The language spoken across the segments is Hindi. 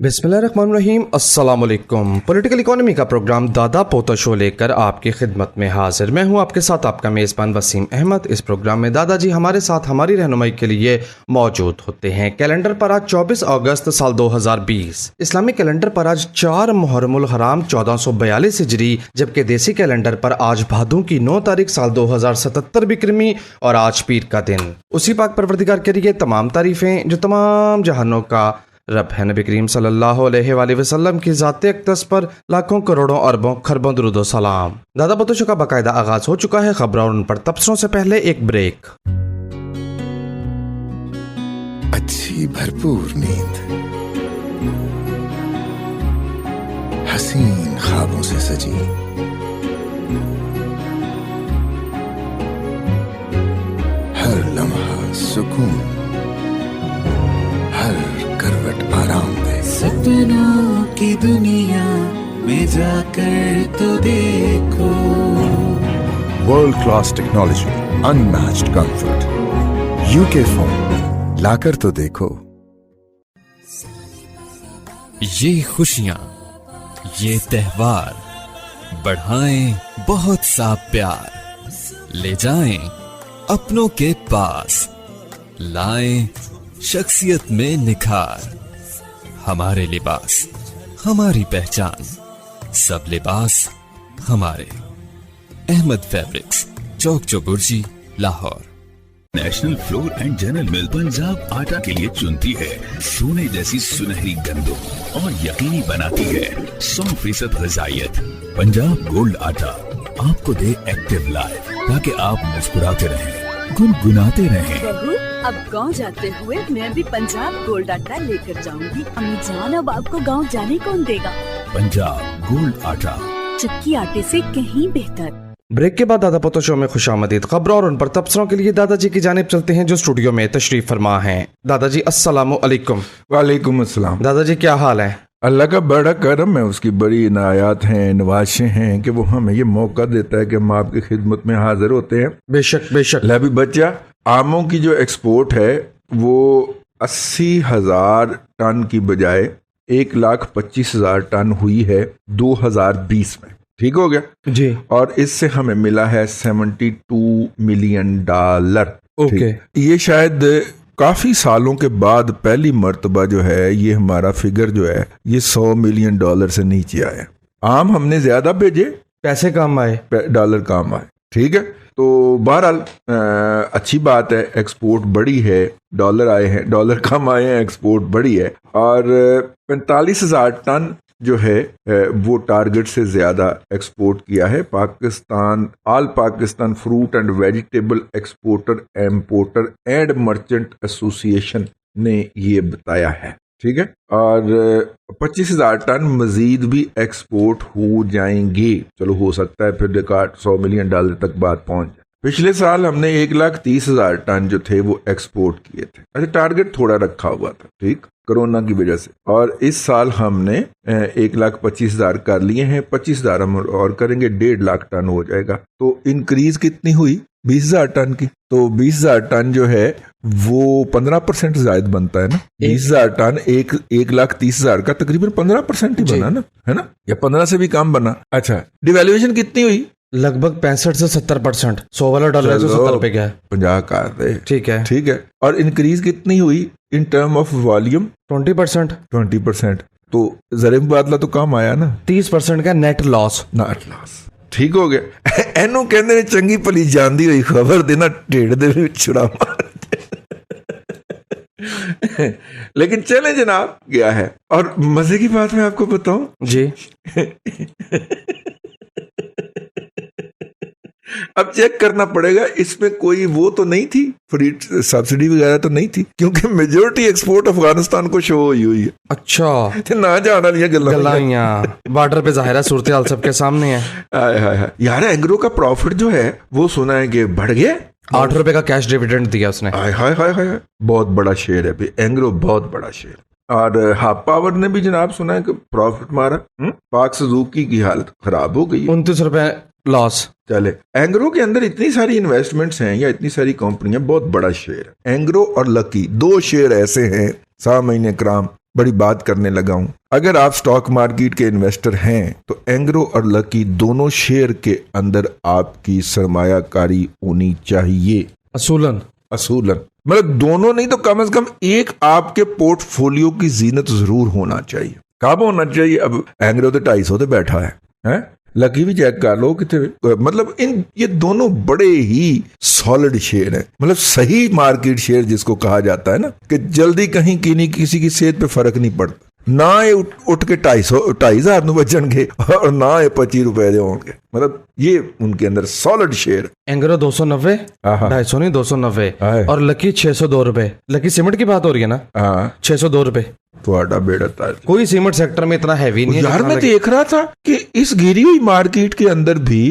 बिस्मिल्लाहिर्रहमानिर्रहीम। अस्सलाम वालेकुम। पॉलिटिकल इकोनॉमी का प्रोग्राम दादा पोता शो लेकर आपकी खिदमत में हाजिर। मैं हूं आपके साथ आपका मेज़बान वसीम अहमद। इस प्रोग्राम में दादाजी हमारे साथ हमारी रहनुमाई के लिए मौजूद होते हैं। कैलेंडर पर आज 24 अगस्त साल 2020, इस्लामिक कैलेंडर पर आज 4 मुहर्रमुल हराम 1442 हिजरी, जबकि देसी कैलेंडर पर आज भादों की 9 तारीख साल 2077 बिक्रमी और आज पीर का दिन। उसी पाक परवरदिगार के लिए तमाम तारीफें जो तमाम जहानों का रब है। नबी करीम सल्लल्लाहु अलैहि वसल्लम की ज़ात अक़दस पर लाखों करोड़ों अरबों खरबों दुरूद व सलाम। दादा पोता शो का बाकायदा आगाज हो चुका है। खबरों और उन पर तबसरों से पहले एक ब्रेक। अच्छी भरपूर नींद, हसीन ख्वाबों से सजी, हर लम्हा सुकून, हर करवट आराम दे। सपनों की दुनिया में जाकर तो देखो, world class technology, unmatched comfort, UK phone लाकर तो देखो। ये खुशियां, ये त्योहार बढ़ाएं बहुत सा प्यार, ले जाएं अपनों के पास, लाएं शख्सियत में निखार। हमारे लिबास हमारी पहचान, सब लिबास हमारे। Ahmad fabrics, Chowk Chauburji, Lahore. National flour and general mill Punjab आटा के लिए चुनती है सोने जैसी सुनहरी गंदों और यकीनी बनाती है 100% ग़िज़ाइयत। पंजाब गोल्ड आटा आपको दे एक्टिव लाइफ, ताकि आप मुस्कुराते रहें, गुनगुनाते रहें। बहू, अब गांव जाते हुए मैं भी पंजाब गोल्ड आटा लेकर जाऊंगी। अम्मी जान, अब आपको गांव जाने कौन देगा? पंजाब गोल्ड आटा, चक्की आटे से कहीं बेहतर। ब्रेक के बाद दादा पोता शो में खुशामदीद। खबरों और उन पर तबसरों के लिए दादाजी की जानिब चलते हैं जो स्टूडियो में तशरीफ फरमा हैं। दादाजी अस्सलामु अलैकुम। वालेकुम अस्सलाम। दादाजी क्या हाल है? अल्लाह का बड़ा करम है, उसकी बड़ी इनायात हैं, नवाशें हैं कि वो हमें ये मौका देता है कि हम आपकी खिदमत में हाजिर होते हैं। बेशक बेशक। लबी बच्चा, आमों की जो एक्सपोर्ट है वो 80,000 टन की बजाय 1,25,000 टन हुई है 2020 में। ठीक हो गया जी। और इससे हमें मिला है $72 मिलियन। ओके। ये शायद काफी सालों के बाद पहली मर्तबा जो है ये हमारा फिगर जो है ये $100 मिलियन से नीचे आया। आम हमने ज्यादा भेजे, पैसे कम आए, डॉलर कम आए। ठीक है, तो बहरहाल अच्छी बात है, एक्सपोर्ट बढ़ी है, डॉलर आए हैं, डॉलर कम आए हैं, एक्सपोर्ट बढ़ी है। और 45,000 टन जो है वो टारगेट से ज्यादा एक्सपोर्ट किया है। Pakistan, all Pakistan fruit and vegetable exporter, importer and merchant association ने ये बताया है। ठीक है, और 25,000 टन मजीद भी एक्सपोर्ट हो जाएंगे। चलो, हो सकता है फिर रिकॉर्ड $100 मिलियन तक बात पहुंच जाए। पिछले साल हमने 1,30,000 टन जो थे वो एक्सपोर्ट किए थे। अच्छा, टारगेट थोड़ा रखा हुआ था, ठीक, कोरोना की वजह से। और इस साल हमने 1,25,000 कर लिए हैं, 25,000 हम और करेंगे, 1.5 लाख टन हो जाएगा। तो इंक्रीज कितनी हुई? 20,000 टन की। तो 20,000 टन जो है वो 15% जायद बनता है ना। 20,000 टन 1,30,000 का तकरीबन 15% ही बना ना, है ना, या 15 से भी कम बना। अच्छा, डिवैल्यूएशन कितनी हुई? लगभग 65 से 70%। 100 वाला डॉलर 70 पे गया है। 50 का दे। ठीक है, ठीक है। और इंक्रीज कितनी हुई इन टर्म ऑफ वॉल्यूम? 20%। 20%। तो ज़र मुबादला तो कम आया ना। 30% का नेट लॉस। Net loss. ठीक हो गया। एनू कहते ने चंगी भली जानदी हुई खबर देना ढेड़ दे विच छुड़ा मार। लेकिन चले जनाब, गया है। और मजे की बात मैं आपको बताऊं जी। अब चेक करना पड़ेगा, इसमें कोई वो तो नहीं थी, फ्री सब्सिडी वगैरह तो नहीं थी, क्योंकि मेजोरिटी एक्सपोर्ट अफगानिस्तान को शो हुई है। अच्छा, ना जाना लिया गल्ला बॉर्डर पे जाहिर है सूरत हाल सबके सामने है। हाय यार, एंग्रो का प्रॉफिट जो है वो सुना है कि बढ़ गया। 8 रुपए का कैश डिविडेंड दिया उसने। हाय बहुत बड़ा शेयर है भाई, एंग्रो बहुत बड़ा शेयर। और हाफ पावर ने भी जनाब सुना है कि प्रॉफिट मारा। पाक सुजुकी की हालत खराब हो गई, 29 रुपए लॉस। चले, एंग्रो के अंदर इतनी सारी इन्वेस्टमेंट्स हैं या इतनी सारी कंपनियां, बहुत बड़ा शेयर है। एंग्रो और लकी 2 शेयर ऐसे हैं सामईन इकराम बड़ी बात करने लगा हूं। अगर आप स्टॉक मार्केट के इन्वेस्टर हैं तो एंग्रो और लकी दोनों शेयर के अंदर आपकी सरमायाकारी होनी चाहिए। असूलन असूलन मतलब दोनों नहीं तो कम से कम एक आपके पोर्टफोलियो की जीनत जरूर होना चाहिए। कब होना चाहिए? अब एंग्रो तो 250 पे बैठा है? लकी भी चेक कर लो कितने, मतलब ये दोनों बड़े ही सॉलिड शेयर हैं, मतलब सही मार्केट शेयर जिसको कहा जाता है ना, कि जल्दी कहीं किसी की सेहत पे फर्क नहीं पड़ता। ना ये उठ के 2,500 ਨੂੰ बचणगे और ना ये 25 रुपए दे होंगे, मतलब ये उनके अंदर सॉलिड शेयर। एंग्रो 290, 250 नहीं 290, और लकी 602 रुपए। लकी सीमेंट की बात हो रही है ना? हाँ, 602 रुपए। थोड़ा बेड़ा था, कोई सीमेंट सेक्टर में इतना हैवी नहीं है यार। मैं देख रहा था कि इस गिरी हुई मार्केट के अंदर भी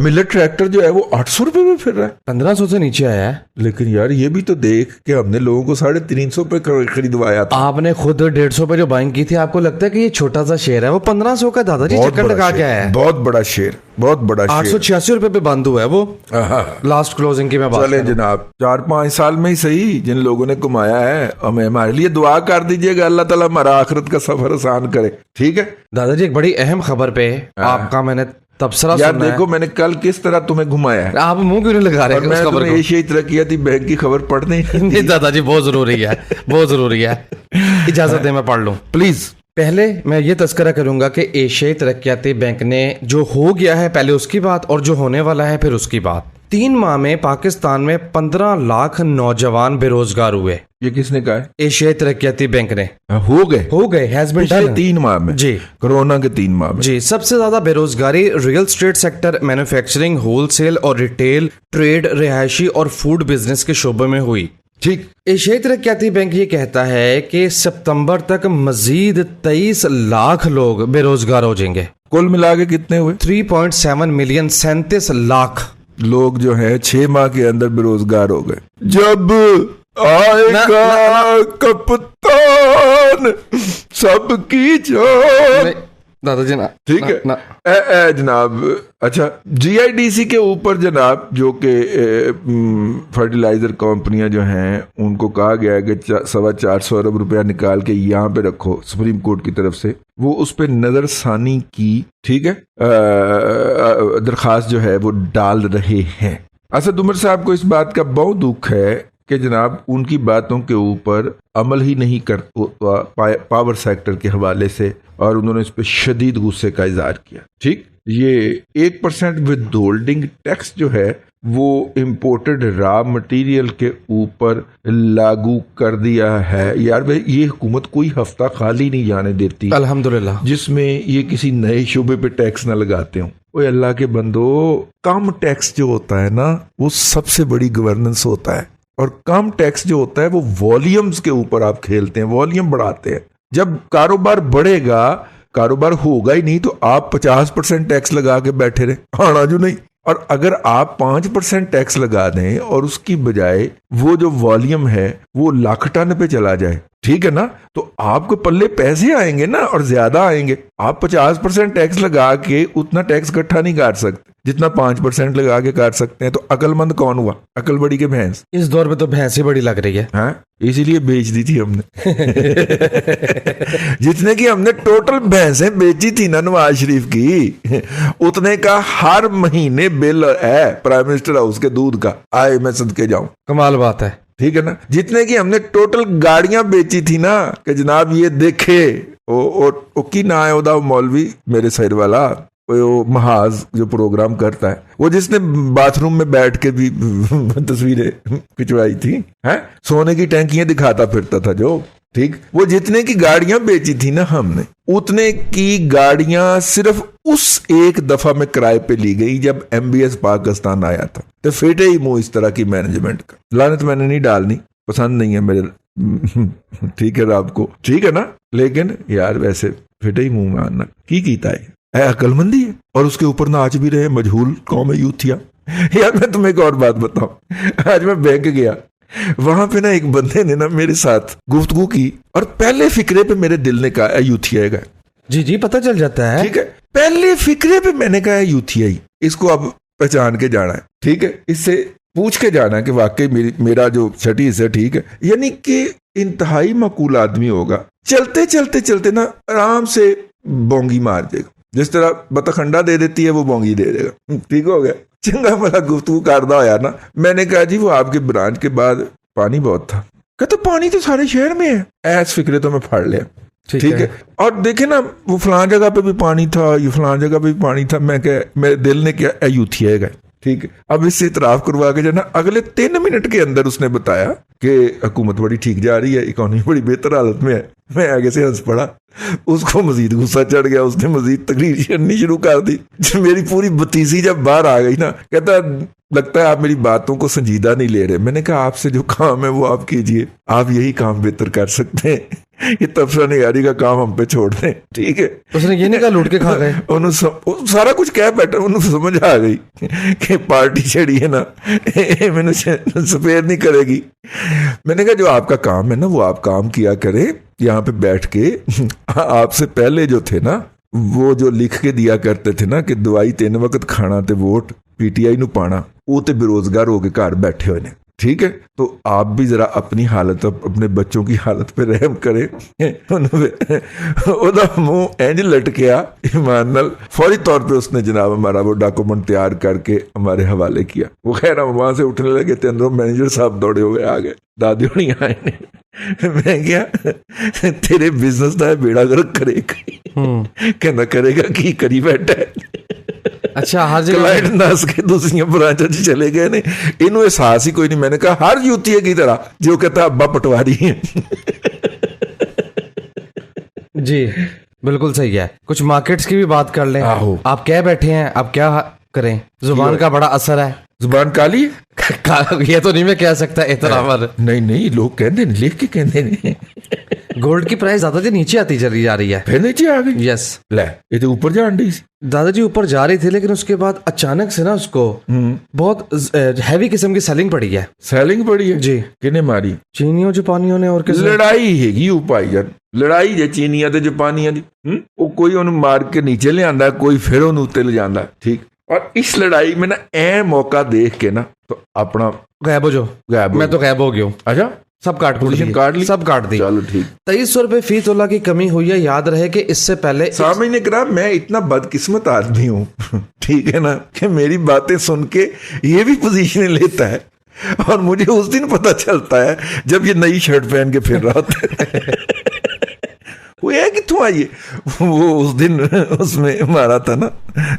मिलेट ट्रैक्टर जो है वो 800 रुपए में फिर रहा है, 1500 से नीचे आया है। लेकिन यार ये भी तो देख कि हमने लोगों को 350 पे खरीदवाया था। आपने खुद 150 पे जो बाइंग की थी, आपको लगता है कि ये छोटा सा शेयर है? वो 1500 का दादाजी चक्कर लगा के आया है। बहुत बड़ा शेयर, बहुत बड़ा शेयर। 886 रुपए पे बंद हुआ है वो, लास्ट क्लोजिंग की मैं बात चले जनाब, 4-5 साल में ही सही जिन लोगों ने कमाया है, हमें हमारे लिए दुआ कर दीजिएगा, अल्लाह ताला हमारा आखिरत का सफर आसान करे। ठीक है दादाजी, एक बड़ी अहम खबर पे आपका मैंने तबसरा यार सुना देखो, मैंने कल किस तरह तुम्हें घुमाया है। आप मुंह क्यों नहीं लगा रहे? मैं तुम्हें एशियाई तरक्कियाती बैंक की खबर पढ़ने नहीं दादाजी, बहुत जरूरी है, बहुत जरूरी है। इजाजत दे मैं पढ़ लूं प्लीज। पहले मैं ये तस्करा करूंगा कि एशियाई तरक्कियाती बैंक ने जो हो गया है पहले उसकी बात, और जो होने वाला है फिर उसकी बात। 3 माह में पाकिस्तान में 15 लाख नौजवान बेरोजगार हुए। ये किसने कहा है? एशियाई तरक्कियाती बैंक ने। हो गए हैज बीन पिछले 3 माह में जी, कोरोना के 3 माह में जी। सबसे ज्यादा बेरोजगारी real estate sector, manufacturing, wholesale और रिटेल, ट्रेड, रिहायशी और फूड बिजनेस के शोबे में हुई। ठीक। एशियाई तरक्कियाती बैंक ये कहता है कि सितंबर तक मजीद 23 लाख लोग बेरोजगार हो जाएंगे। कुल मिला के कितने हुए? 3.7 मिलियन, 37 लाख लोग जो है 6 माह के अंदर बेरोजगार हो गए। जब आएगा कप्तान सबकी जान। दादाजी ना, ठीक है ना, जनाब। अच्छा, जीआईडीसी के ऊपर जनाब, जो कि फर्टिलाइजर कंपनियां जो हैं, उनको कहा गया है कि 425 अरब रुपया निकाल के यहाँ पे रखो, सुप्रीम कोर्ट की तरफ से वो उस पर नजरसानी की, ठीक है, दरखास्त जो है वो डाल रहे हैं। असद उमर साहब को इस बात का बहुत दुख है कि जनाब उनकी बातों के ऊपर अमल ही नहीं कर पावर सेक्टर के हवाले से, और उन्होंने इस पर शदीद गुस्से का इजहार किया। ठीक, ये 1% विदहोल्डिंग टैक्स जो है वो इम्पोर्टेड रॉ मटेरियल के ऊपर लागू कर दिया है। यार भाई, ये हुकूमत कोई हफ्ता खाली नहीं जाने देती अल्हम्दुलिल्लाह जिसमें ये किसी नए शोबे पे टैक्स ना लगाते हो। ओए अल्लाह के बंदो, कम टैक्स जो होता है ना वो सबसे बड़ी गवर्नेंस होता है, और कम टैक्स जो होता है वो वॉल्यूम्स के ऊपर आप खेलते हैं, वॉल्यूम बढ़ाते हैं। जब कारोबार बढ़ेगा, कारोबार होगा ही नहीं तो आप 50% टैक्स लगा के बैठे रहे, आना जो नहीं। और अगर आप 5% टैक्स लगा दें और उसकी बजाय वो जो वॉल्यूम है वो लाख टन पे चला जाए, ठीक है ना, तो आपके पल्ले पैसे आएंगे ना, और ज्यादा आएंगे। आप 50% टैक्स लगा के उतना टैक्स इकट्ठा नहीं कर सकते जितना 5% लगा के कर सकते हैं। तो अकलमंद कौन हुआ? अकल बड़ी के भैंस। इस दौर में तो भैंस ही बड़ी लग रही है। हाँ, इसीलिए बेच दी थी हमने। जितने की हमने टोटल भैंसें बेची थी ना नवाज शरीफ की, उतने का हर महीने बिल है प्राइम मिनिस्टर हाउस के दूध का। आए मैं सदके जाऊं, कमाल बात है। ठीक है ना। जितने की हमने टोटल गाड़ियां बेची थी ना, कि जनाब ये देखे ओ की ना है ओदा मौलवी मेरे सर वाला, वो महाज जो प्रोग्राम करता है, वो जिसने बाथरूम में बैठ के भी तस्वीरें खिंचवाई थी, हैं, सोने की टैंकियां दिखाता फिरता था जो, ठीक। वो जितने की गाड़ियां बेची थी ना हमने, उतने की गाड़ियां सिर्फ उस एक दफा में किराए पे ली गई जब MBS पाकिस्तान आया था। तो फेटे ही मुंह इस तरह की मैनेजमेंट का। लानत मैंने नहीं डालनी, पसंद नहीं है मेरे, ठीक है आपको, ठीक है ना, लेकिन यार वैसे फेटे ही मुंह मानना की कीता है अकलमंदी है। और उसके ऊपर नाच भी रहे मजहूल कौम यूथिया। यार मैं तुम्हें एक और बात बताऊं, आज मैं बैंक गया, वहां पे ना एक बंदे ने ना मेरे साथ गुफ्तगू की, और पहले फिक्रे पे मेरे दिल ने कहा यूथिया है। जी जी, पता चल जाता है, ठीक है। पहले फिक्रे पे मैंने कहा यूथिया ही, इसको अब पहचान के जाना है, ठीक है। इससे पूछ के जाना कि वाकई मेरा जो छठी हिस्सा ठीक है, यानी कि इंतहाई माकूल आदमी होगा, चलते चलते चलते ना आराम से बोंगी मार देगा, जिस तरह बतखंडा दे देती है वो बोंगी दे देगा। ठीक हो गया, चंगा भला गुफ्तगू करदा होया ना। मैंने कहा जी वो आपके ब्रांच के बाद पानी बहुत था। कहते पानी तो सारे शहर में है। ऐस फिक्रे तो मैं फाड़ लिया। ठीक है। और देखे ना वो फलां जगह पे भी पानी था, ये फलां जगह पे भी पानी था। मैं क्या, मेरे दिल ने क्या यूथिया है। ठीक है, अब इससे इतराफ करवा के जाना। अगले 3 मिनट के अंदर उसने बताया कि हुकूमत बड़ी ठीक जा रही है, इकोनॉमी बड़ी बेहतर हालत में है। मैं आगे से हंस पड़ा, उसको मजीद गुस्सा चढ़ गया, उसने मजीद तकरीर करनी शुरू कर दी। मेरी पूरी बतीसी जब बाहर आ गई ना, कहता लगता है आप मेरी बातों को संजीदा नहीं ले रहे। मैंने कहा आपसे जो काम है वो आप कीजिए, आप यही काम बेहतर कर सकते हैं, ये तबसरा निगारी का काम हम पे छोड़ दें। ठीक है, उसने ये नहीं कहा लूट के खा गए, उन्होंने सारा कुछ कह बैठा, उन्होंने समझ आ गई कि पार्टी छड़ी है ना मैंने सफेद नहीं करेगी। मैंने कहा जो आपका काम है ना वो आप काम किया करे, यहाँ पे बैठ के। आपसे पहले जो थे ना वो जो लिख के दिया करते थे ना कि दवाई 3 वक्त खाना ते वोट पीटीआई नू पाना, वो तो बेरोजगार होके घर बैठे हुए ने। ठीक है, तो आप भी जरा अपनी हालत, अपने बच्चों की हालत पे रहम करें। ओदा मुंह इंज लटकिया ईमान नाल। फौरी तौर पे उसने जनाब हमारा वो डॉक्यूमेंट तैयार करके हमारे हवाले किया। वो खैर हम वहां से उठने लगे तो अंदरों मैनेजर साहब दौड़े हुए आ गए, दादी होनी आए ने। मैं क्या तेरे बिजनेस का बेड़ा गर्क करेगा, कहना करेगा की करी बैठा है। अच्छा, हर क्लाइंट नस के दूसरी ब्रांचों च चले गए ने, इन्हों एहसास ही कोई नहीं। मैंने कहा हर यूती की तरह जो कहता अब्बा पटवारी है। जी बिल्कुल सही है। कुछ मार्केट्स की भी बात कर लें। आहो। आप क्या बैठे हैं, आप क्या करें, जुबान का बड़ा असर है। जुबान काली है? ये तो नहीं मैं कह सकता इतना मर। नहीं लोग कहते हैं, लिख के कहते हैं। गोल्ड की प्राइस दादाजी नीचे आती चली जा रही है। फिर नीचे आ गई? यस। ले ये तो ऊपर जान दी। दादाजी ऊपर जा रही थी, लेकिन उसके बाद अचानक से ना उसको बहुत हैवी किस्म की सेलिंग पड़ी है। सेलिंग पड़ी है जी। किने मारी? चीनियों जापानियों ने। और किस लड़ाई हैगी उपाई यार, लड़ाई जे चीनिया ते जापानिया दी। वो कोई उन्हें मार के नीचे ले आंदा, कोई फिर उन्हें उत्ते ले जांदा। ठीक, और इस लड़ाई में ना ए मौका देख के ना तो अपना गायब हो जो। मैं तो गायब हो गया हूँ। अच्छा, सब काट ली, सब काट दी। चलो ठीक। 2300 रुपए फी तोला की कमी हुई है। याद रहे कि इससे पहले सामने ने कहा मैं इतना बदकिस्मत आदमी हूँ, ठीक है ना, कि मेरी बातें सुन के ये भी पोजीशनें लेता है। और मुझे उस दिन पता चलता है जब ये नई शर्ट पहन के फिर रहा था। वो है कितों आई है? वो उस दिन उसमें मारा था ना,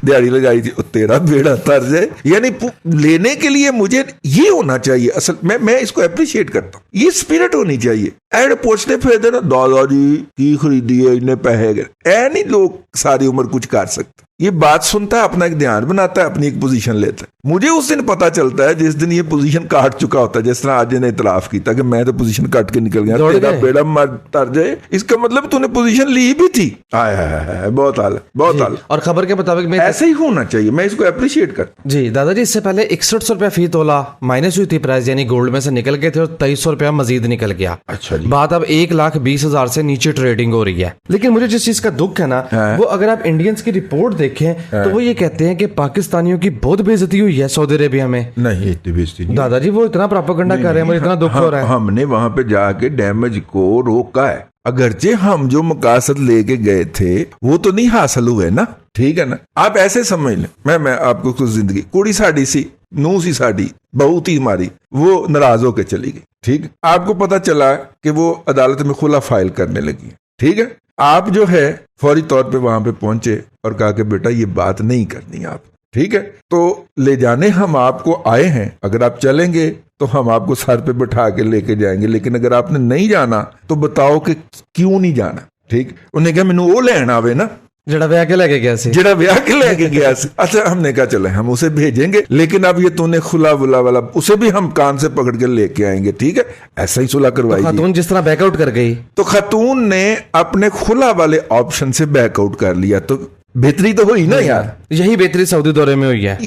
दिहाड़ी लगाई थी, तेरा बेड़ा तर जाए। यानी लेने के लिए मुझे ये होना चाहिए असल, मैं इसको अप्रिशिएट करता हूँ, ये स्पिरिट होनी चाहिए। एड पूछते फिर ना दादाजी की खरीदी है, इन्हें पैसे गए, ऐ नहीं लोग सारी उम्र कुछ कर सकते। ये बात सुनता है, अपना एक ध्यान बनाता है, अपनी एक पोजीशन लेता है। मुझे उस दिन पता चलता है जिस दिन ये पोजीशन काट चुका होता है, जिस तरह आज ने इतराफ किया कि मैं तो पोजीशन काट के निकल गया, तेरा बेड़ा मर तर जाए, इसका मतलब तूने पोजीशन ली भी थी। आया बहुत हाल, बहुत हाल। और खबर के मुताबिक ऐसे ही होना चाहिए, मैं इसको अप्रिशिएट करता। जी दादाजी, इससे पहले 6100 रुपया फी तोला माइनस हुई थी प्राइस, यानी गोल्ड में से निकल गए थे और 2300 रुपया मजीद निकल गया। अच्छा जी। बात अब 1,20,000 से नीचे ट्रेडिंग हो रही है। लेकिन मुझे जिस चीज का दुख है ना, वो अगर आप इंडियंस की रिपोर्ट देखें तो वो ये कहते हैं कि पाकिस्तानियों की बहुत बेइज्जती हुई है सऊदी अरेबिया में। नहीं, इतनी बेइज्जती नहीं दादाजी, वो इतना प्रोपेगेंडा कर रहे हैं, मुझे इतना दुख हो रहा है। हमने वहां पे जाके डैमेज को रोका है, अगरचे हम जो मकासद लेके गए थे वो तो नहीं हासिल हुए ना। ठीक है ना, आप ऐसे समझ लें, मैं आपको कुछ जिंदगी कुड़ी साड़ी सी, नू सी साड़ी, बहू थी हमारी, वो नाराज होकर चली गई। ठीक, आपको पता चला कि वो अदालत में खुला फाइल करने लगी। ठीक है, आप जो है फौरी तौर पे वहां पे पहुंचे और कहा कि बेटा ये बात नहीं करनी आप। ठीक है, तो ले जाने हम आपको आए हैं, अगर आप चलेंगे तो हम आपको सर पे बैठा के लेके जाएंगे, लेकिन अगर आपने नहीं जाना तो बताओ कि क्यों नहीं जाना। ठीक, उन्हें कहा मैनू वो लैन आवे ना जड़ा ब्याह के लेके गया सी, जड़ा ब्याह के लेके गया सी। अच्छा, हमने कहा चले हम उसे भेजेंगे, लेकिन अब ये तूने खुला बुला वाला, उसे भी हम कान से पकड़ के लेके आएंगे। ठीक है, ऐसा ही सुलह करवाई। तो खातून जिस तरह बैकआउट कर गई, तो खातून ने अपने खुला वाले ऑप्शन से बैकआउट कर लिया, तो बेहतरी तो हुई ना यार। यही बेहतरी सऊदी दौरे में हुई है।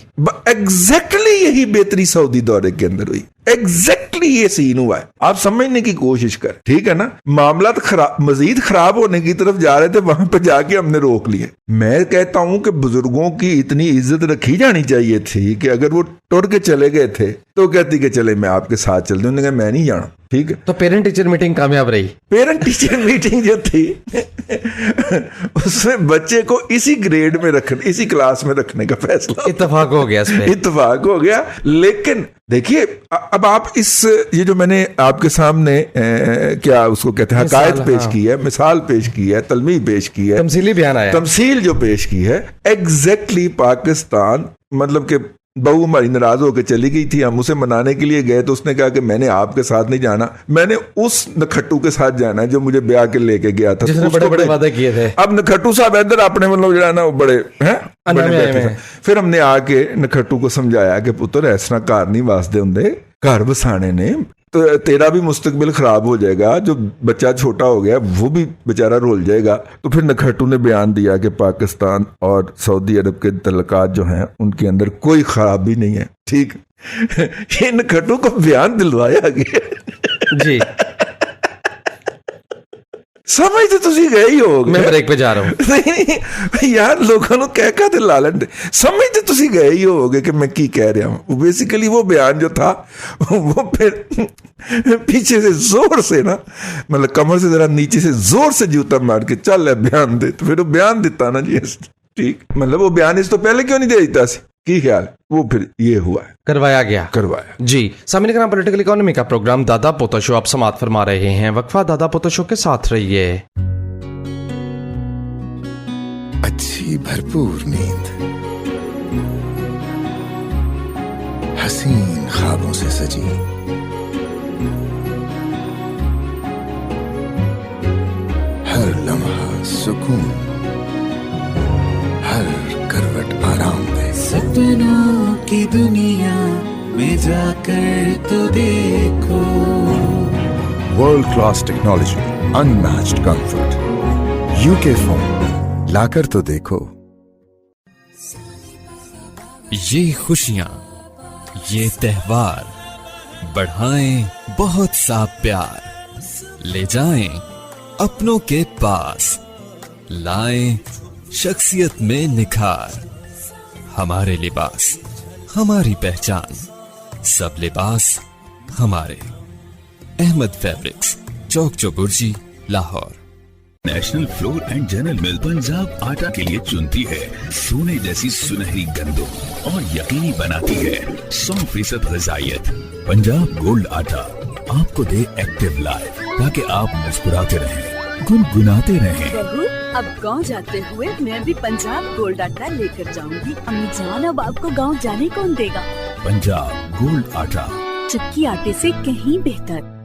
एग्जैक्टली यही बेहतरी सऊदी दौरे के अंदर हुई। एग्जैक्ट एग्जैक्टली ये सीन हुआ है। आप समझने की कोशिश कर, ठीक है ना। मामला मजीद खराब होने की तरफ जा रहे थे, वहां पे जाके हमने रोक लिए। मैं कहता हूं कि बुजुर्गों की इतनी इज्जत रखी जानी चाहिए थी कि अगर वो टुर के चले गए थे तो कहती कि चले मैं आपके साथ चलती हूँ, उन्होंने कहा मैं नहीं जाना, ठीक है। तो पेरेंट टीचर मीटिंग कामयाब रही। पेरेंट टीचर मीटिंग जो थी उसमें बच्चे को इसी ग्रेड में रखने, इसी क्लास में रखने का फैसला, इत्तेफाक हो गया इसमें। इत्तेफाक हो गया। लेकिन देखिए अब आप ये जो मैंने आपके सामने क्या उसको कहते हैं, हकायत पेश की है, मिसाल पेश की है, तलमीह पेश की है, तमसीली बयान आया, तमसील जो पेश की है, एग्जैक्टली पाकिस्तान, मतलब कि बहू हमारी नाराज होकर चली गई थी, हम उसे मनाने के लिए गए तो उसने कहा कि मैंने आपके साथ नहीं जाना, मैंने उस नखट्टू के साथ जाना है जो मुझे ब्याह के लेके गया था, जिसने बड़े बड़े वादे किए थे। अब नखट्टू साहब इधर अपने मतलब जो है ना वो बड़े हैं, फिर हमने आके नखट्टू को समझाया कि पुत्र इस तरह घर नहीं वासदे होंगे, घर बसाने ने तो तेरा भी मुस्तकबिल खराब हो जाएगा, जो बच्चा छोटा हो गया वो भी बेचारा रोल जाएगा। तो फिर नखट्टू ने बयान दिया कि पाकिस्तान और सऊदी अरब के तल्लुकात जो हैं उनके अंदर कोई खराबी नहीं है, ठीक। ये नखट्टू को बयान दिलवाया गया जी। समझ तो तुसी गए ही होगे, मैं ब्रेक पे जा रहा हूं। नहीं यार, लोगों को कह का दिल लालन दे, समझ तो तुसी गए ही होगे कि मैं की कह रहा हूं। बेसिकली वो बयान जो था वो फिर पीछे से जोर से ना, मतलब कमर से जरा नीचे से जोर से जूता मार के चल बयान दे, तो फिर वो बयान देता ना जी, ठीक। मतलब वो बयान इस तो पहले क्यों नहीं दे देता सी, की ख्याल, वो फिर ये हुआ है, करवाया जी। सामने का पॉलिटिकल इकोनॉमी का प्रोग्राम दादा पोता शो आप समाप्त फरमा रहे हैं। वक्फा दादा पोता शो के साथ रहिए। अच्छी भरपूर नींद, हसीन ख्वाबों से सजी, हर लम्हा सुकून, हर करवट आराम दे। सपनों की दुनिया में जाकर तो देखो, world class technology, unmatched comfort, UK phone लाकर तो देखो। ये खुशियां, ये त्योहार बढ़ाएं बहुत सा प्यार, ले जाएं अपनों के पास, लाएं शख्सियत में निखार। हमारे लिबास, हमारी पहचान, सब लिबास हमारे। Ahmad fabrics, Chowk Chauburji, Lahore. National flour and general mill Punjab आटा के लिए चुनती है सोने जैसी सुनहरी गंदम और यकीनी बनाती है 100% ग़िज़ाइयत। पंजाब गोल्ड आटा आपको दे एक्टिव लाइफ, ताकि आप मुस्कुराते रहें, गुनगुनाते रहें। बहू, अब गांव जाते हुए मैं भी पंजाब गोल्ड आटा लेकर जाऊंगी। अम्मी जान, अब आपको गांव जाने कौन देगा? पंजाब गोल्ड आटा, चक्की आटे से कहीं बेहतर।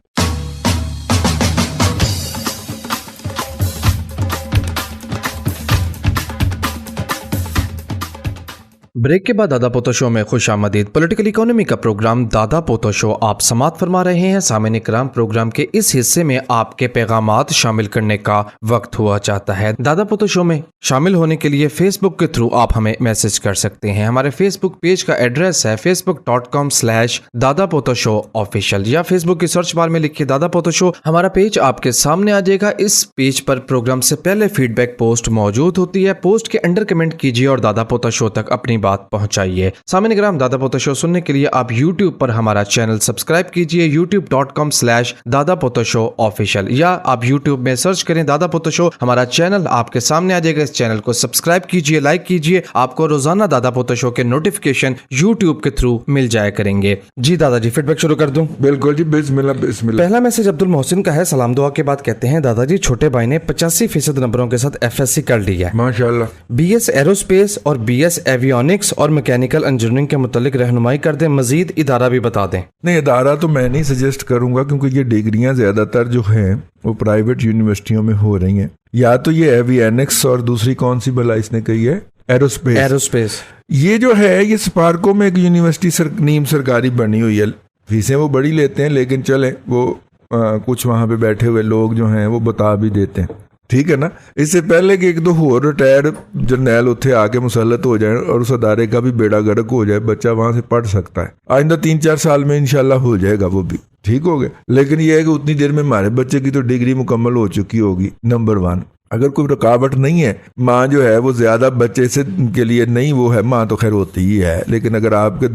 ब्रेक के बाद दादा पोता शो में खुश आमदीद। पॉलिटिकल इकोनॉमी का प्रोग्राम दादा पोता शो आप समाप्त फरमा रहे हैं। सामने कराम, प्रोग्राम के इस हिस्से में आपके पैगामात शामिल करने का वक्त हुआ चाहता है। दादा पोता शो में शामिल होने के लिए फेसबुक के थ्रू आप हमें मैसेज कर सकते हैं। हमारे फेसबुक पेज का एड्रेस है facebook.com/दादा पोता शो ऑफिशियल, या फेसबुक की सर्च बार में लिखिए दादा पोता शो। हमारा पेज आपके सामने आ जाएगा। इस पेज पर प्रोग्राम से पहले फीडबैक पोस्ट मौजूद होती है। पोस्ट के अंडर कमेंट कीजिए और दादा पोता शो तक अपनी बात पहुंचाइए। सामने ग्राम, दादा पोता शो सुनने के लिए आप YouTube पर हमारा चैनल सब्सक्राइब कीजिए, youtube.com/दादा पोता शो ऑफिशियल, या आप YouTube में सर्च करें दादा पोता शो। हमारा चैनल आपके सामने आ जाएगा। इस चैनल को सब्सक्राइब कीजिए, लाइक कीजिए। आपको रोजाना दादा पोता शो के नोटिफिकेशन YouTube के थ्रू मिल जाया करेंगे। जी दादाजी, फीडबैक शुरू कर दूं? बिल्कुल जी, बिस्मिल्लाह बिस्मिल्लाह। पहला मैसेज अब्दुल मोहसिन का है। सलाम दुआ के बाद कहते हैं, दादाजी छोटे भाई ने 85% नंबरों के साथ FSC कर लिया है। माशाल्लाह। BS एरोस्पेस और BS एवियोनिक्स और मैकेनिकल इंजीनियरिंग के मुतालिक रहनुमाई कर दें। मजीद इदारा भी बता दें। नहीं, इदारा तो मैं नहीं सजेस्ट करूंगा, क्योंकि ये डिग्रियां ज्यादातर जो हैं वो प्राइवेट यूनिवर्सिटियों में हो रही हैं। या तो ये एवियोनिक्स और दूसरी कौन सी भला इसने कही है, एरोस्पेस। ये जो है ये स्पार्को में एक यूनिवर्सिटी नीम सरकारी बनी हुई है। फीसें वो बड़ी लेते हैं, लेकिन चले वो कुछ वहां पे बैठे हुए लोग जो हैं वो बता भी देते हैं, ठीक है ना। इससे पहले कि एक दो होर रिटायर्ड जर्नैल उत्थे आके मुसल्लत हो जाए और उस अदारे का भी बेड़ा गर्क हो जाए, बच्चा वहां से पढ़ सकता है। आइंदा 3-4 साल में इंशाल्लाह हो जाएगा वो भी, ठीक हो गया। लेकिन ये है कि उतनी देर में हमारे बच्चे की तो डिग्री मुकम्मल हो चुकी होगी, नंबर 1। अगर कोई रुकावट नहीं है, माँ जो है वो ज्यादा बच्चे से के लिए नहीं, वो है माँ तो खैर होती ही है, लेकिन अगर आपके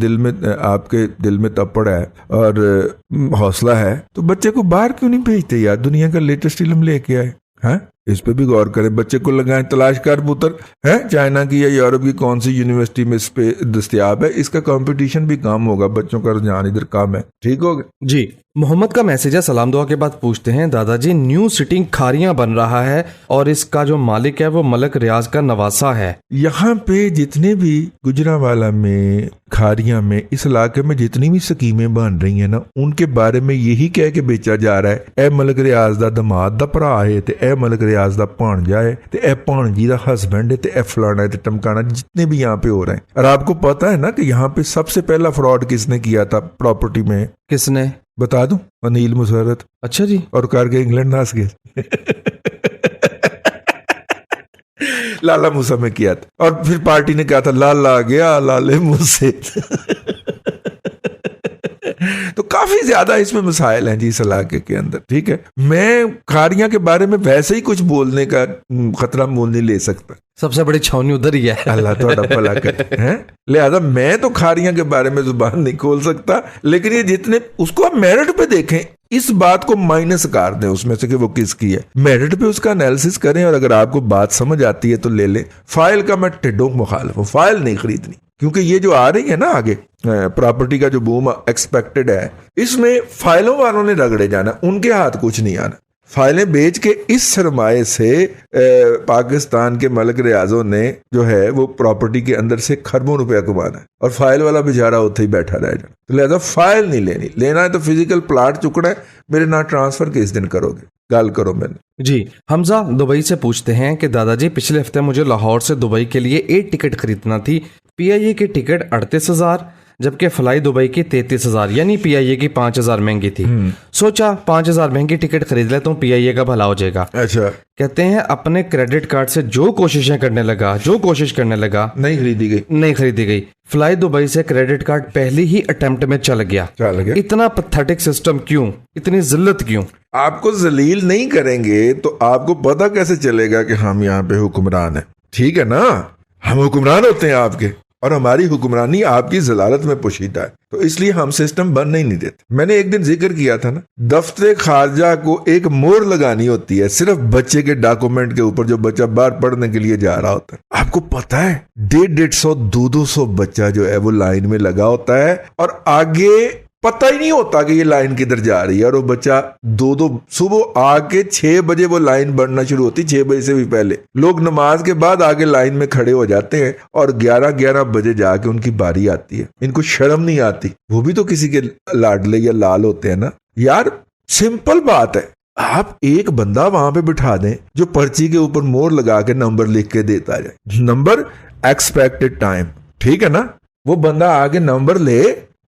दिल में तपड़ है और हौसला है तो बच्चे को बाहर क्यों नहीं भेजते यार, दुनिया का लेटेस्ट इल्म लेके आए। हैं, इस पे भी गौर करें। बच्चे को लगाएं तलाश कर पुत्र है चाइना की या यूरोप की कौन सी यूनिवर्सिटी में इस पे दस्तयाब है, इसका कंपटीशन भी कम होगा, बच्चों का रुझान इधर कम है। ठीक हो गया जी। मोहम्मद का मैसेज है, सलाम दुआ के बाद पूछते हैं, दादाजी न्यू सिटिंग खारियां बन रहा है और इसका जो मालिक है वो मलक रियाज का नवासा है। यहाँ पे जितने भी गुजरांवाला में, खारियां में, इस इलाके में जितनी भी स्कीमें बन रही हैं ना, उनके बारे में यही कह के बेचा जा रहा है, ए मलक रियाज दा दमाद दा भरा है, ते ए मलक रियाज दा भांजा है, ते ए भांजी दा हस्बैंड है, ते ए फलाना है, ते टमकाना, जितने भी यहाँ पे हो रहे हैं। और आपको पता है ना कि यहाँ पे सबसे पहला फ्रॉड किसने किया था प्रॉपर्टी में? किसने? बता दूं, अनिल मुसर्रत। अच्छा जी। और करके इंग्लैंड नास गए लाला मूसा में किया था, और फिर पार्टी ने कहा था लाला गया लाले मुंह से तो काफी ज्यादा इसमें मसाइल हैं जी इस इलाके के अंदर। ठीक है, मैं खारियां के बारे में वैसे ही कुछ बोलने का खतरा मोल नहीं ले सकता, सबसे बड़ी छावनी उधर ही है। अल्लाह थोड़ा भला करे हैं, लिहाजा मैं तो खारियां के बारे में जुबान नहीं खोल सकता। लेकिन ये जितने, उसको आप मेरिट पे देखें, इस बात को माइनस कर दें उसमें से कि वो किसकी है, मेरिट पे उसका एनालिसिस करें, और अगर आपको बात समझ आती है तो ले लें। फाइल का मैं टिड्डों मुखालिफ हूं, फाइल नहीं खरीदनी, क्योंकि ये जो आ रही है ना आगे प्रॉपर्टी का जो बूम एक्सपेक्टेड है, इसमें फाइलों वालों ने रगड़े जाना, उनके हाथ कुछ नहीं आना। फाइलें बेच के इस सरमाए से पाकिस्तान के मलक रियाजों ने जो है वो प्रॉपर्टी के अंदर से खरबों रुपया कमाना है, और फाइल वाला बेचारा उत्थे ही बैठा रह जाना। तो लिहाजा फाइल नहीं लेनी, लेना है तो फिजिकल प्लाट चुकना है, मेरे ना ट्रांसफर किस दिन करोगे, गाल करो मैंने जी। हमजा दुबई से पूछते हैं कि दादाजी पिछले हफ्ते मुझे लाहौर से दुबई के लिए 8 टिकट खरीदना थी, पीआईए की टिकट 38,000 जबकि फ्लाई दुबई की 33,000, यानी पीआईए की 5,000 महंगी थी। सोचा 5,000 महंगी टिकट खरीद ले तो पीआईए का भला हो जाएगा। अच्छा, कहते हैं अपने क्रेडिट कार्ड से जो कोशिश करने लगा नहीं खरीदी गई। फ्लाई दुबई से क्रेडिट कार्ड पहली ही अटेम्प्ट में चल गया। इतना पैथेटिक सिस्टम क्यों, इतनी जिल्लत क्यों? आपको जलील नहीं करेंगे तो आपको पता कैसे चलेगा कि हम यहाँ पे हुक्मरान हैं? ठीक है ना, हम हुक्मरान होते हैं आपके, और हमारी हुक्मरानी आपकी जलालत में पोशीदा है, तो इसलिए हम सिस्टम बनने ही नहीं देते। मैंने एक दिन जिक्र किया था ना, दफ्तर खारजा को एक मोहर लगानी होती है सिर्फ बच्चे के डॉक्यूमेंट के ऊपर, जो बच्चा बाहर पढ़ने के लिए जा रहा होता है। आपको पता है 150-150, 200 बच्चा जो है वो लाइन में लगा होता है, और आगे पता ही नहीं होता कि ये लाइन किधर जा रही है, और वो बच्चा दो सुबह आके 6 बजे वो लाइन बढ़ना शुरू होती, 6 बजे से भी पहले लोग नमाज के बाद आगे लाइन में खड़े हो जाते हैं, और 11 बजे जाके उनकी बारी आती है। इनको शर्म नहीं आती, वो भी तो किसी के लाडले या लाल होते हैं ना यार। सिंपल बात है, आप एक बंदा वहां पे बिठा दें जो पर्ची के ऊपर मोहर लगा के नंबर लिख के देता जाए, नंबर एक्सपेक्टेड टाइम, ठीक है ना, वो बंदा आगे नंबर ले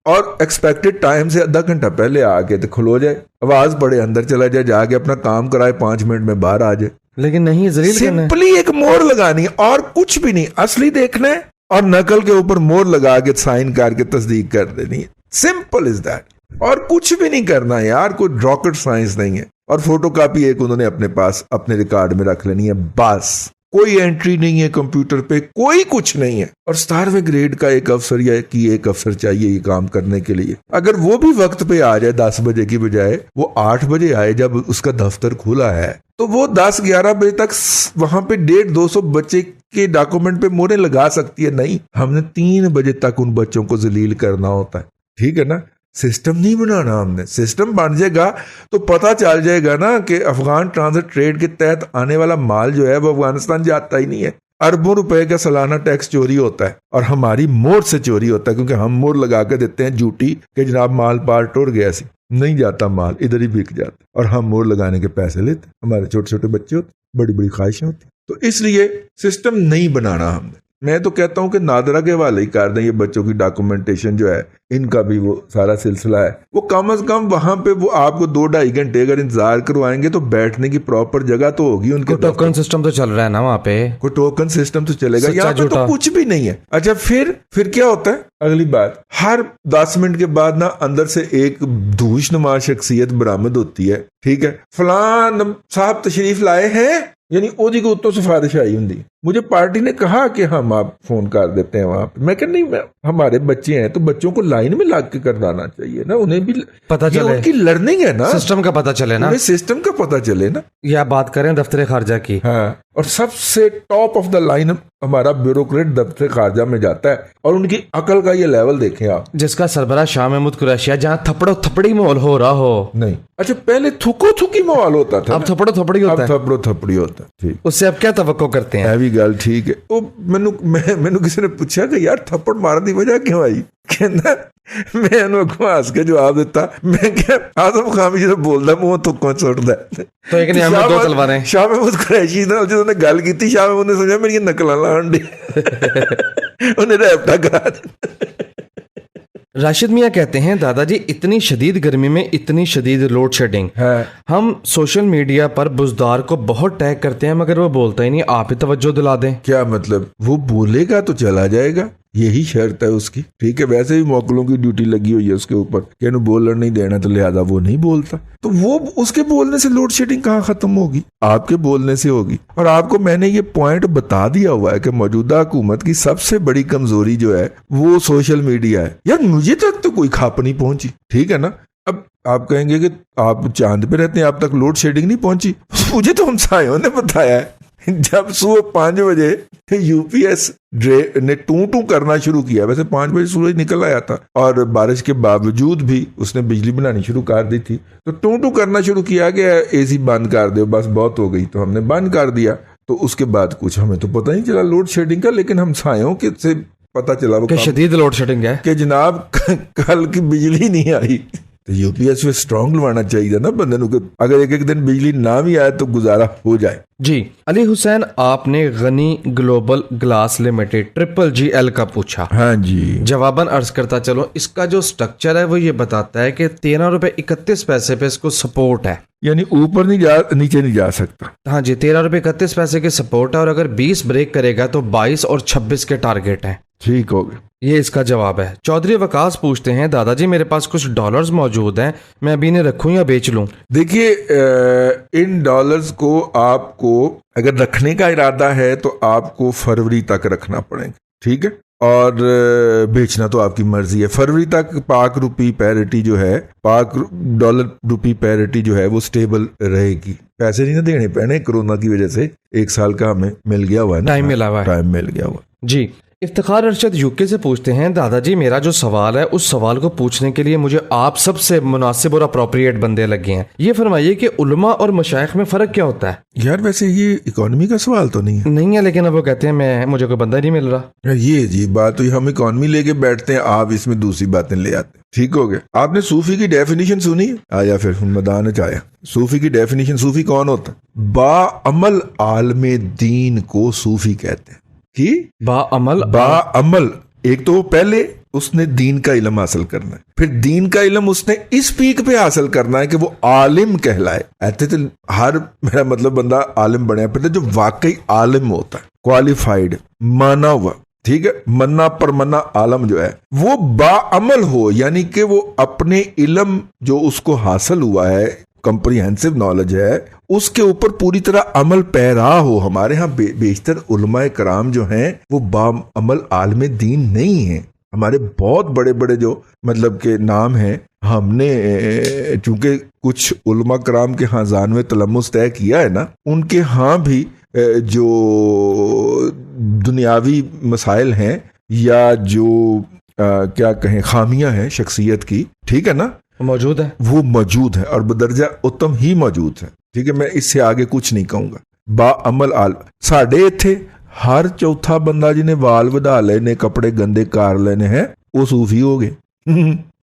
और एक्सपेक्टेड टाइम से आधा घंटा पहले आके तो खुलो जाए, आवाज पड़े, अंदर चला जाए, जाके अपना काम कराए, 5 मिनट में बाहर आ जाए। लेकिन नहीं, सिंपली एक मोहर लगानी है और कुछ भी नहीं, असली देखना है और नकल के ऊपर मोहर लगा के साइन करके तस्दीक कर देनी है। सिंपल इज दैट, और कुछ भी नहीं करना यार, कोई रॉकेट साइंस नहीं है। और फोटोकॉपी एक उन्होंने अपने पास अपने रिकॉर्ड में रख लेनी है, बस। कोई एंट्री नहीं है कंप्यूटर पे, कोई कुछ नहीं है। और 17वें ग्रेड का एक अफसर या की एक अफसर चाहिए ये काम करने के लिए। अगर वो भी वक्त पे आ जाए 10 बजे की बजाय वो 8 बजे आए जब उसका दफ्तर खुला है, तो वो 10-11 बजे तक वहां पे 150-200 बच्चे के डॉक्यूमेंट पे मोहरें लगा सकती है। नहीं, हमने 3 बजे तक उन बच्चों को जलील करना होता है, ठीक है ना। सिस्टम नहीं बनाना हमने, सिस्टम बन जाएगा तो पता चल जाएगा ना कि अफगान ट्रांजिट ट्रेड के तहत आने वाला माल जो है वो अफगानिस्तान जाता ही नहीं है। अरबों रुपए का सालाना टैक्स चोरी होता है, और हमारी मोहर से चोरी होता है, क्योंकि हम मोहर लगा के देते हैं झूठी कि जनाब माल पार टूट गया, सी नहीं जाता माल, इधर ही बिक जाता, और हम मोहर लगाने के पैसे लेते। हमारे छोटे छोटे बच्चे होते, बड़ी बड़ी ख्वाहिशें होती, तो इसलिए सिस्टम नहीं बनाना हमने। मैं तो कहता हूँ कि नादरा के हवाले ही कर दें ये बच्चों की डॉक्यूमेंटेशन जो है, इनका भी वो सारा सिलसिला है। वो कम अज कम वहां पे वो आपको 2-2.5 घंटे अगर इंतजार करवाएंगे तो बैठने की प्रॉपर जगह तो होगी उनके। टोकन सिस्टम तो चल रहा है ना वहाँ पे, कोई टोकन सिस्टम तो चलेगा, सच्चा यहाँ पे झूठा। तो कुछ भी नहीं है। अच्छा फिर क्या होता है अगली बात, हर 10 मिनट के बाद ना अंदर से एक धूश नुमा शख्सियत बरामद होती है, ठीक है, फलान साहब तशरीफ लाए हैं, यानी ओदी को उत्तों सिफारिश आई होंगी। मुझे पार्टी ने कहा कि हम आप फोन कर देते हैं वहां पे। मैं कह नहीं, हमारे बच्चे हैं तो बच्चों को लाइन में लाग के करवाना चाहिए ना, उन्हें भी पता ये चले, उनकी लर्निंग है ना, सिस्टम का पता चले ना, उन्हें सिस्टम का पता चले ना। या बात करें दफ्तर खारजा की, हाँ, और सबसे टॉप ऑफ द लाइन हमारा ब्यूरोक्रेट दफ्तर खारजा में जाता है और उनकी अकल का ये लेवल देखें आप, जिसका सरबराह शाह महमूद कुरैशिया, जहाँ थपड़ो थपड़ी माहौल हो रहा हो। नहीं, अच्छा पहले थुको थुकी माहौल होता था, अब थपड़ो थपड़ी होता अब है, थपड़ो थपड़ी होता है। ठीक, उससे अब क्या तवक्को करते हैं? ਇਹ ਵੀ ਗੱਲ ਠੀਕ ਹੈ। ਉਹ ਮੈਨੂੰ ਕਿਸੇ ਨੇ ਪੁੱਛਿਆ ਕਿ ਯਾਰ ਥੱਪੜ ਮਾਰਨ ਦੀ ਵਜ੍ਹਾ ਕਿਉਂ ਆਈ, ਕਹਿੰਦਾ ਮੈਂ ਇਹਨੂੰ ਅੱਗੋਂ ਹੱਸ ਕੇ ਜਵਾਬ ਦਿੱਤਾ, ਮੈਂ ਕਿਹਾ ਆਜ਼ਮ ਖਾਨ ਵੀ ਜਦੋਂ ਬੋਲਦਾ ਮੂੰਹ ਤੁੱਕੋਂ ਸੁੱਟਦਾ। तो एक नियामत दो तलवारें। ਸ਼ਾਹ ਮਹਿਮੂਦ ਕੁਰੈਸ਼ੀ ਨਾਲ ਜਦੋਂ ਉਹਨੇ ਗੱਲ ਕੀਤੀ, ਸ਼ਾਹ ਮਹਿਮੂਦ ਨੇ ਸਮਝਿਆ ਮੇਰੀਆਂ ਨਕਲਾਂ ਲਾਉਣ ਦੀ, ਉਹਨੇ ਰੈਪਟਾ ਕਰਾ ਦਿੱਤਾ। राशिद मियाँ कहते हैं, दादाजी इतनी शदीद गर्मी में इतनी शदीद लोड शेडिंग, हम सोशल मीडिया पर बुजदार को बहुत टैग करते हैं मगर वो बोलता ही नहीं, आप ही तवज्जो दिला दें। क्या मतलब, वो बोलेगा तो चला जाएगा, यही शर्त है उसकी। ठीक है, वैसे भी मौकलों की ड्यूटी लगी हुई है उसके ऊपर कि इन्हें बोलने नहीं देना, तो लिहाजा वो नहीं बोलता। तो वो उसके बोलने से लोड शेडिंग कहाँ खत्म होगी, आपके बोलने से होगी। और आपको मैंने ये पॉइंट बता दिया हुआ है कि मौजूदा हुकूमत की सबसे बड़ी कमजोरी जो है वो सोशल मीडिया है। यार मुझे तक तो कोई खाप नहीं पहुंची, ठीक है ना। अब आप कहेंगे कि आप चांद पे रहते हैं, आप तक लोड शेडिंग नहीं पहुंची। मुझे तो हमसायों ने बताया है, जब सुबह 5 बजे यूपीएस ने टू करना शुरू किया, वैसे 5 बजे सूरज निकल आया था और बारिश के बावजूद भी उसने बिजली बनानी शुरू कर दी थी, तो टू करना शुरू किया कि एसी बंद कर दो, बस बहुत हो गई, तो हमने बंद कर दिया। तो उसके बाद कुछ हमें तो पता नहीं चला लोड शेडिंग का, लेकिन हम सायों के से पता चला वो शदीद लोड शेडिंग है कि जनाब कल की बिजली नहीं आई। तो यूपीएस में स्ट्रॉन्ग लवाना चाहिए ना बंदे को, अगर एक दिन बिजली ना भी आए तो गुजारा हो जाए। जी अली हुसैन, आपने Gani global glass limited GGL का पूछा। हाँ जी, जवाबन अर्ज करता चलो, इसका जो स्ट्रक्चर है वो ये बताता है कि 13 रुपए 31 पैसे पे इसको सपोर्ट है, यानी ऊपर नहीं जा नीचे नहीं जा सकता। हाँ जी, 13 रुपए 31 पैसे के सपोर्ट है, और अगर 20 ब्रेक करेगा तो 22 और 26 के टारगेट है। ठीक हो गया, ये इसका जवाब है। चौधरी वकास पूछते हैं, दादाजी मेरे पास कुछ डॉलर्स मौजूद हैं, मैं अभी इन्हें रखूं या बेच लूं? देखिए इन डॉलर्स को आपको अगर रखने का इरादा है तो आपको फरवरी तक रखना पड़ेगा, ठीक है, और बेचना तो आपकी मर्जी है। फरवरी तक पाक रुपी पैरिटी जो है, पाक डॉलर रुपी पैरिटी जो है वो स्टेबल रहेगी। पैसे नहीं ना देने पड़े, कोरोना की वजह से 1 साल का हमें मिल गया हुआ है, टाइम मिला हुआ है, टाइम मिल गया हुआ। जी इफ्तिखार अरशद यूके से पूछते हैं, दादाजी मेरा जो सवाल है उस सवाल को पूछने के लिए मुझे आप सबसे मुनासिब और अप्रोप्रिएट बंदे लगे हैं। ये फरमाइए कि उलमा और मशाइख में फ़र्क क्या होता है? यार वैसे ये इकोनॉमी का सवाल तो नहीं है। नहीं है, लेकिन अब वो कहते हैं मुझे कोई बंदा नहीं मिल रहा। ये जी बात तो हम इकोनॉमी लेके बैठते हैं, आप इसमें दूसरी बातें ले आते हैं। ठीक हो गया। आपने सूफी की डेफिनेशन सुनी? आया फिर मैदान च आया। सूफी की डेफिनेशन, सूफी कौन होता है? बाअमल आलमे दीन को सूफी कहते हैं। कि बाअमल, एक तो वो पहले उसने दीन का इल्म हासिल करना है, फिर दीन का इल्म उसने इस पीक पे हासिल करना है कि वो आलिम कहलाए। ऐसे तो हर, मेरा मतलब बंदा आलिम बने, फिर जो वाकई आलिम होता है, क्वालिफाइड, माना हुआ, ठीक है, मन्ना पर मन्ना आलम जो है वो बाअमल हो, यानी कि वो अपने इल्म जो उसको हासिल हुआ है, कंप्रीहेंसिव नॉलेज है, उसके ऊपर पूरी तरह अमल पैरा हो। हमारे यहाँ बेशतर उलमाए कराम जो हैं वो बाअमल आलमे दीन नहीं है। हमारे बहुत बड़े बड़े जो मतलब के नाम हैं, हमने चूंकि कुछ उलमा कराम के यहाँ जानवे तलम्मुस तय किया है ना, उनके यहाँ भी जो दुनियावी मसाइल हैं या जो क्या कहें खामियां हैं शख्सियत की, ठीक है ना, मौजूद है, वो मौजूद है और बदर्जा उत्तम ही मौजूद है। ठीक है, मैं इससे आगे कुछ नहीं कहूंगा। बाअमल आल साडे इत्थे हर चौथा बंदा जिन्हें वाल वधा लेने, कपड़े गंदे कर लेने हैं, वो सूफी हो गए।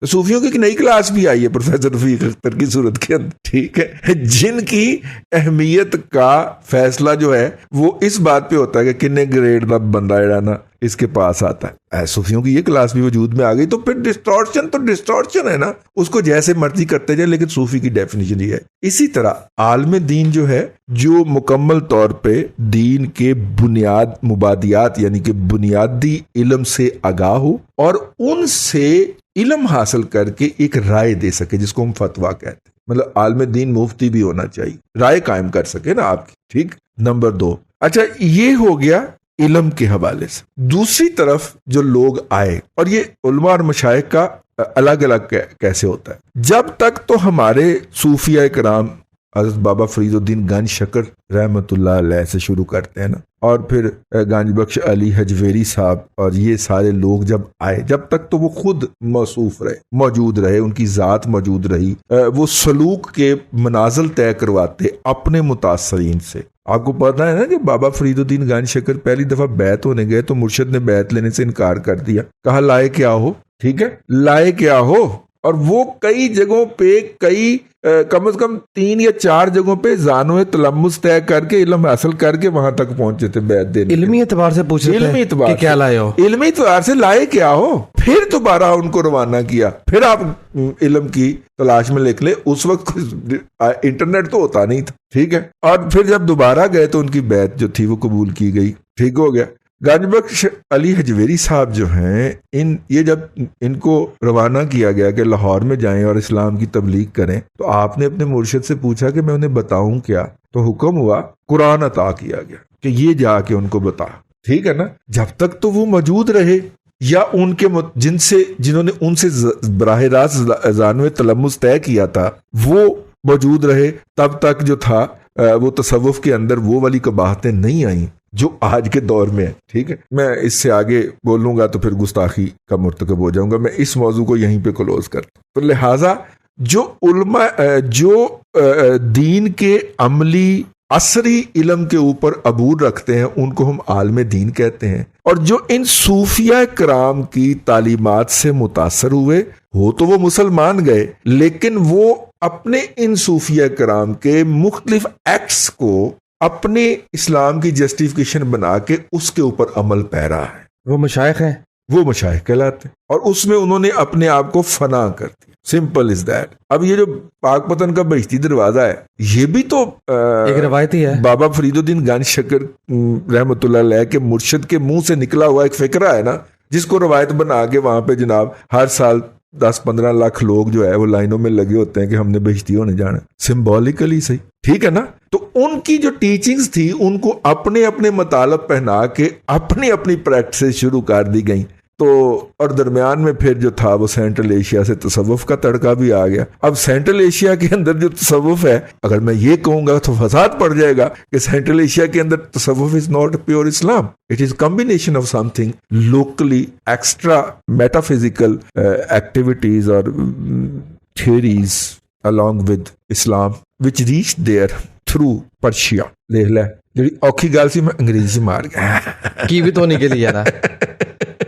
तो सूफियों की एक नई क्लास भी आई है प्रोफेसर रफीक अख्तर की सूरत के अंदर, ठीक है, जिनकी अहमियत का फैसला जो है वो इस बात पे होता है कि किन्ने ग्रेड का बंदा है ना इसके पास आता है। सूफियों की ये क्लास भी वजूद में आ गई, तो फिर डिस्टॉर्शन तो डिस्टॉर्शन है ना, उसको जैसे मर्जी करते जाए, लेकिन सूफी की डेफिनेशन ये है। इसी तरह आलम दीन जो है, जो मुकम्मल तौर पे दीन के बुनियाद मुबादियात यानी कि बुनियादी इल्म से आगाह हो और उनसे इल्म हासिल करके एक राय दे सके, जिसको हम फतवा कहते हैं। मतलब आलम दीन मुफ्ती भी होना चाहिए, राय कायम कर सके ना आपकी, ठीक। नंबर 2, अच्छा ये हो गया इल्म के हवाले से। दूसरी तरफ जो लोग आए, और ये उलमा और मशाइख का अलग अलग कैसे होता है। जब तक तो हमारे सूफिया कराम हज़रत बाबा फरीदुद्दीन गंज शकर रहमतुल्लाह अलैह से शुरू करते हैं ना, और फिर गंज बख्श अली हजवेरी साहब और ये सारे लोग जब आए, जब तक तो वो खुद मौसूफ रहे, मौजूद रहे, उनकी ज़ात मौजूद रही, वो सलूक के मनाजिल तय करवाते अपने मुतासरीन से। आपको पता है ना कि बाबा फरीदुद्दीन गंज शकर पहली दफा बैत होने गए तो मुर्शद ने बैत लेने से इनकार कर दिया, कहा लाए क्या हो, ठीक है, लाए क्या हो। और वो कई जगहों पे कम से कम 3 या 4 जगहों पे जानो तलम्मुस तय करके इल्म हासिल करके वहां तक पहुंचे थे बैत देने। इल्मी एतबार से पूछ रहे थे इल्मी एतबार कि क्या लाए हो, इल्मी एतबार से लाए क्या हो। फिर दोबारा उनको रवाना किया, फिर आप इल्म की तलाश में लिख ले। उस वक्त इंटरनेट तो होता नहीं था, ठीक है। और फिर जब दोबारा गए तो उनकी बैत जो थी वो कबूल की गई, ठीक हो गया। गंज बख्श अली हजवेरी साहब जो हैं, ये जब इनको रवाना किया गया कि लाहौर में जाएं और इस्लाम की तबलीग करें, तो आपने अपने मुर्शिद से पूछा कि मैं उन्हें बताऊं क्या, तो हुक्म हुआ कुरान अता किया गया कि ये जाके उनको बता, ठीक है ना। जब तक तो वो मौजूद रहे या उनके जिन्होंने उनसे बराह रास्त जानो तलम्मुस तय किया था वो मौजूद रहे, तब तक जो था वो तसव्वुफ के अंदर वो वाली कबाहतें नहीं आई जो आज के दौर में है, ठीक है। मैं इससे आगे बोलूंगा तो फिर गुस्ताखी का मुर्तकब हो जाऊंगा। मैं इस मौजू को यहीं पे क्लोज करता हूं। तो लिहाजा जो उलमा जो दीन के अमली असरी इल्म के ऊपर अबूर रखते हैं उनको हम आलम दीन कहते हैं, और जो इन सूफिया कराम की तालीमात से मुतासर हुए हो तो वो मुसलमान गए, लेकिन वो अपने इन सूफिया कराम के मुख्तलिफ एक्ट्स को अपने इस्लाम की जस्टिफिकेशन बना के उसके ऊपर अमल पैरा है। वो मशाइख हैं, वो मशाइख कहलाते हैं, और उसमें उन्होंने अपने आप को फना कर दिया। Simple is that. अब ये जो पाकपतन का बहिश्ती दरवाजा है, ये भी तो एक रवायती है। बाबा फरीदुद्दीन गंज शकर रहमतुल्लाह अलैह के मुर्शिद के मुंह से निकला हुआ एक फिक्रा है ना, जिसको रवायत बना के वहां पे जनाब हर साल 10-15 लाख लोग जो है वो लाइनों में लगे होते हैं कि हमने बहिश्ती होने जाना, सिंबॉलिकली सही, ठीक है ना। तो उनकी जो टीचिंग्स थी उनको अपने अपने मतलब पहना के अपनी अपनी प्रैक्टिस शुरू कर दी गई। तो और दरमियान में फिर जो था वो सेंट्रल एशिया से तसव्वुफ का तड़का भी आ गया। अब सेंट्रल एशिया के अंदर जो तसव्वुफ है, अगर मैं ये कहूंगा तो फसाद पड़ जाएगा कि सेंट्रल एशिया के अंदर तसव्वुफ is not pure Islam, it is combination of something locally extra metaphysical activities और theories along with Islam which reached there through Persia। देख ले ਜਿਹੜੀ ਔਖੀ ਗੱਲ ਸੀ मैं अंग्रेजी से मार गया की भी तो नहीं के लिए ना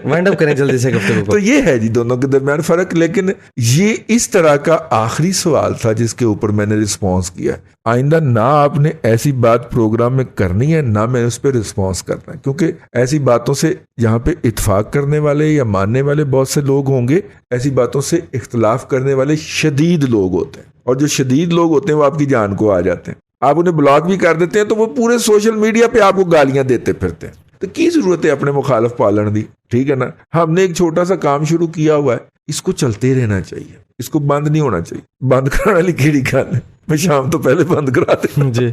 वाइंड अप करें जल्दी से गुफ्तगू को। तो ये है जी दोनों के दरमियान फर्क। लेकिन ये इस तरह का आखिरी सवाल था जिसके ऊपर मैंने रिस्पॉन्स किया। आइंदा ना आपने ऐसी बात प्रोग्राम में करनी है ना मैं उस पर रिस्पॉन्स करना है, क्योंकि ऐसी बातों से यहाँ पे इत्फाक करने वाले या मानने वाले बहुत से लोग होंगे, ऐसी बातों से इख्तलाफ करने वाले शदीद लोग होते हैं, और जो शदीद लोग होते हैं वो आपकी जान को आ जाते हैं। आप उन्हें ब्लॉक भी कर देते हैं तो वो पूरे सोशल मीडिया पे आपको गालियां देते फिरते हैं। तो की जरूरत है अपने मुखालिफ पालन दी, ठीक है ना। हमने एक छोटा सा काम शुरू किया हुआ है, इसको चलते रहना चाहिए, इसको बंद नहीं होना चाहिए। बंद कराने वाली केड़ी गल है, मैं शाम तो पहले बंद करा दे जी।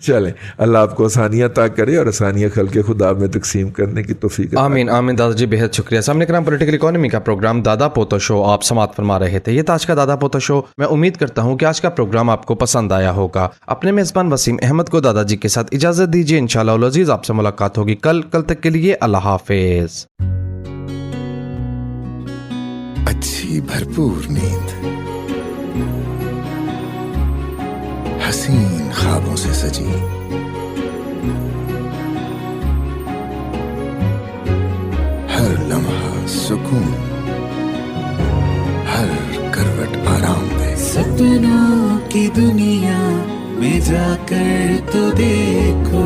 चलें, अल्लाह आपको आसानियां अता करे और आसानियां खल्के खुदा में तकसीम करने की तौफीक अता आमीन आमीन। दादाजी बेहद शुक्रिया। सामने कराम पॉलिटिकल इकोनॉमी का प्रोग्राम दादा पोता शो आप समात फरमा रहे थे। ये था आज का दादा पोता शो। मैं उम्मीद करता हूँ कि आज का प्रोग्राम आपको पसंद आया होगा। अपने मेजबान वसीम अहमद को दादाजी के साथ इजाजत दीजिए। इंशाअल्लाह उल अजीज आपसे मुलाकात होगी कल तक के लिए अल्लाह हाफिज। अच्छी भरपूर नींद, हसीन ख्वाबों से सजी, हर लम्हा सुकून, हर करवट आराम दे। सपनों की दुनिया में जाकर तो देखो।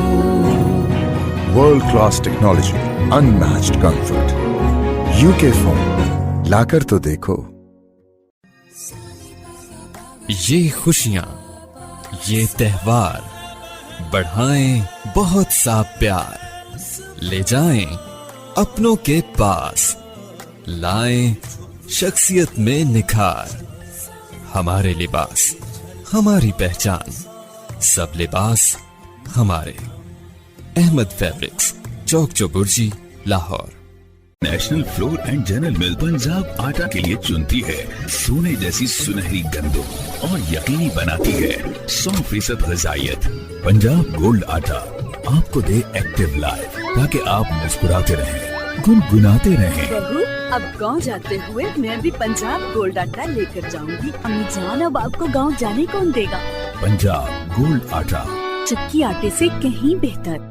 World class technology, unmatched comfort, UK phone, लाकर तो देखो। ये खुशियाँ, ये त्योहार बढ़ाएं बहुत सा प्यार, ले जाएं अपनों के पास, लाएं शख्सियत में निखार। हमारे लिबास, हमारी पहचान, सब लिबास हमारे। Ahmad fabrics, Chowk Chauburji, Lahore. National flour and general mill Punjab आटा के लिए चुनती है सोने जैसी सुनहरी गंदम और यकीनी बनाती है 100% ग़िज़ाइयत। पंजाब गोल्ड आटा आपको दे एक्टिव लाइफ ताकि आप मुस्कुराते रहें, गुनगुनाते रहें। बहू, अब गांव जाते हुए मैं भी पंजाब गोल्ड आटा लेकर जाऊंगी। अम्मी जान, अब आपको गांव जाने कौन देगा? पंजाब गोल्ड आटा, चक्की आटे से कहीं बेहतर।